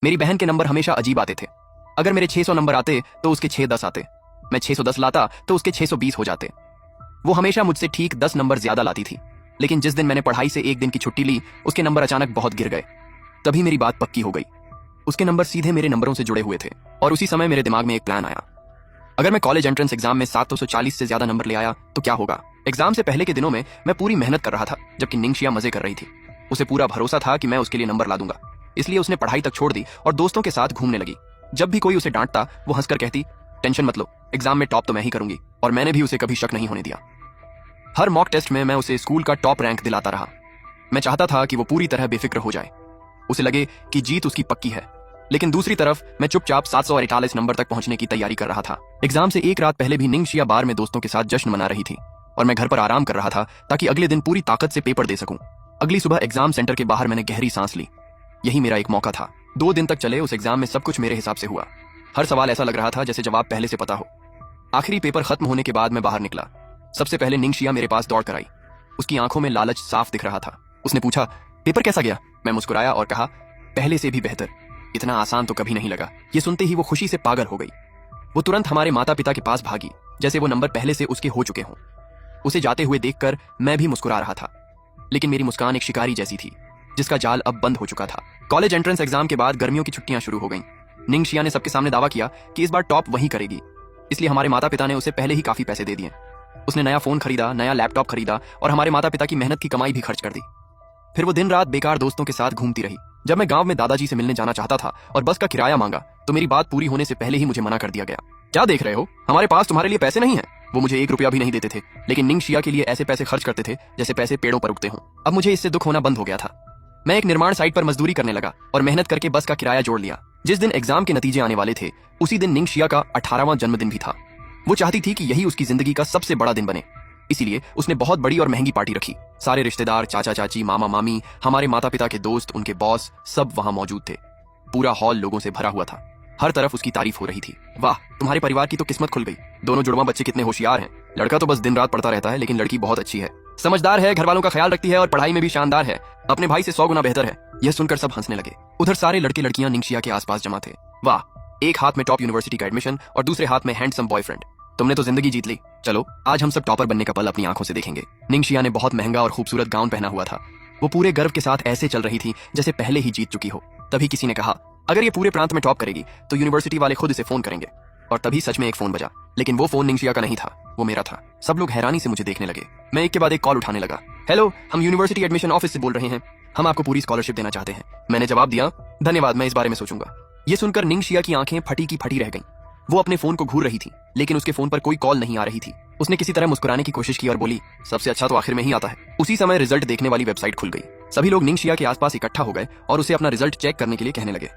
मेरी बहन के नंबर हमेशा अजीब आते थे। अगर मेरे 600 नंबर आते तो उसके 610 आते। मैं 610 लाता तो उसके 620 हो जाते। वो हमेशा मुझसे ठीक 10 नंबर ज्यादा लाती थी। लेकिन जिस दिन मैंने पढ़ाई से एक दिन की छुट्टी ली, उसके नंबर अचानक बहुत गिर गए। तभी मेरी बात पक्की हो गई। उसके नंबर सीधे मेरे नंबरों से जुड़े हुए थे। और उसी समय मेरे दिमाग में एक प्लान आया। अगर मैं कॉलेज एंट्रेंस एग्जाम में 740 से ज्यादा नंबर ले आया तो क्या होगा। एग्जाम से पहले के दिनों में मैं पूरी मेहनत कर रहा था, जबकि निंगशिया मजे कर रही थी। उसे पूरा भरोसा था कि मैं उसके लिए नंबर ला दूंगा, इसलिए उसने पढ़ाई तक छोड़ दी और दोस्तों के साथ घूमने लगी। जब भी कोई उसे डांटता, वो हंसकर कहती, टेंशन मत लो, एग्जाम में टॉप तो मैं ही करूंगी। और मैंने भी उसे कभी शक नहीं होने दिया। हर मॉक टेस्ट में मैं उसे स्कूल का टॉप रैंक दिलाता रहा। मैं चाहता था कि वो पूरी तरह बेफिक्र हो जाए, उसे लगे कि जीत उसकी पक्की है। लेकिन दूसरी तरफ मैं चुपचाप 748 नंबर तक पहुंचने की तैयारी कर रहा था। एग्जाम से एक रात पहले भी निंगशिया बार में दोस्तों के साथ जश्न मना रही थी और मैं घर पर आराम कर रहा था ताकि अगले दिन पूरी ताकत से पेपर दे सकूं। अगली सुबह एग्जाम सेंटर के बाहर मैंने गहरी सांस ली। यही मेरा एक मौका था। 2 दिन तक चले उस एग्जाम में सब कुछ मेरे हिसाब से हुआ। हर सवाल ऐसा लग रहा था जैसे जवाब पहले से पता हो। आखिरी पेपर खत्म होने के बाद मैं बाहर निकला। सबसे पहले निंगशिया मेरे पास दौड़ कर आई। उसकी आंखों में लालच साफ दिख रहा था। उसने पूछा, पेपर कैसा गया? मैं मुस्कुराया और कहा, पहले से भी बेहतर। इतना आसान तो कभी नहीं लगा। ये सुनते ही वो खुशी से पागल हो गई। वो तुरंत हमारे माता पिता के पास भागी, जैसे वो नंबर पहले से उसके हो चुके हों। उसे जाते हुए देखकर मैं भी मुस्कुरा रहा था, लेकिन मेरी मुस्कान एक शिकारी जैसी थी जिसका जाल अब बंद हो चुका था। कॉलेज एंट्रेंस एग्जाम के बाद गर्मियों की छुट्टियां शुरू हो गईं। निंगशिया ने सबके सामने दावा किया कि इस बार टॉप वही करेगी, इसलिए हमारे माता पिता ने उसे पहले ही काफी पैसे दे दिए। उसने नया फोन खरीदा, नया लैपटॉप खरीदा और हमारे माता पिता की मेहनत की कमाई भी खर्च कर दी। फिर वो दिन रात बेकार दोस्तों के साथ घूमती रही। जब मैं गांव में दादाजी से मिलने जाना चाहता था और बस का किराया मांगा तो मेरी बात पूरी होने से पहले ही मुझे मना कर दिया गया। क्या देख रहे हो, हमारे पास तुम्हारे लिए पैसे नहीं है। वो मुझे 1 रुपया भी नहीं देते थे, लेकिन निंगशिया के लिए ऐसे पैसे खर्च करते थे जैसे पैसे पेड़ों पर उगते हों। अब मुझे इससे दुख होना बंद हो गया था। मैं एक निर्माण साइट पर मजदूरी करने लगा और मेहनत करके बस का किराया जोड़ लिया। जिस दिन एग्जाम के नतीजे आने वाले थे, उसी दिन निंगशिया का 18वां जन्मदिन भी था। वो चाहती थी कि यही उसकी जिंदगी का सबसे बड़ा दिन बने, इसीलिए उसने बहुत बड़ी और महंगी पार्टी रखी। सारे रिश्तेदार, चाचा चाची, मामा मामी, हमारे माता पिता के दोस्त, उनके बॉस, सब वहां मौजूद थे। पूरा हॉल लोगों से भरा हुआ था। हर तरफ उसकी तारीफ हो रही थी। वाह, तुम्हारे परिवार की तो किस्मत खुल गई। दोनों जुड़वा बच्चे कितने होशियार हैं। लड़का तो बस दिन रात पढ़ता रहता है, लेकिन लड़की बहुत अच्छी है, समझदार है, घर वालों का ख्याल रखती है और पढ़ाई में भी शानदार है। अपने भाई से 100 गुना बेहतर है। यह सुनकर सब हंसने लगे। उधर सारे लड़के लड़कियां निंगशिया के आसपास जमा थे। वाह, एक हाथ में टॉप यूनिवर्सिटी का एडमिशन और दूसरे हाथ में हैंडसम बॉयफ्रेंड। तुमने तो जिंदगी जीत ली। चलो, आज हम सब टॉपर बनने का पल अपनी आंखों से देखेंगे। निंगशिया ने बहुत महंगा और खूबसूरत गाउन पहना हुआ था। वो पूरे गर्व के साथ ऐसे चल रही थी जैसे पहले ही जीत चुकी हो। तभी किसी ने कहा, अगर ये पूरे प्रांत में टॉप करेगी तो यूनिवर्सिटी वाले खुद इसे फोन करेंगे। और तभी सच में एक फोन बजा, लेकिन वो फोन निंगशिया का नहीं था, वो मेरा था। सब लोग हैरानी से मुझे देखने लगे। मैं एक के बाद एक कॉल उठाने लगा। हेलो, हम यूनिवर्सिटी एडमिशन ऑफिस से बोल रहे हैं। हम आपको पूरी स्कॉलरशिप देना चाहते हैं। मैंने जवाब दिया, धन्यवाद, मैं इस बारे में सोचूंगा। ये सुनकर निंगशिया की आंखें फटी की फटी रह गईं। वो अपने फोन को घूर रही थी, लेकिन उसके फोन पर कोई कॉल नहीं आ रही थी। उसने किसी तरह मुस्कुराने की कोशिश की और बोली, सबसे अच्छा तो आखिर में ही आता है। उसी समय रिजल्ट देखने वाली वेबसाइट खुल गई। सभी लोग निंगशिया के आसपास इकट्ठा हो गए और उसे अपना रिजल्ट चेक करने के लिए कहने लगे।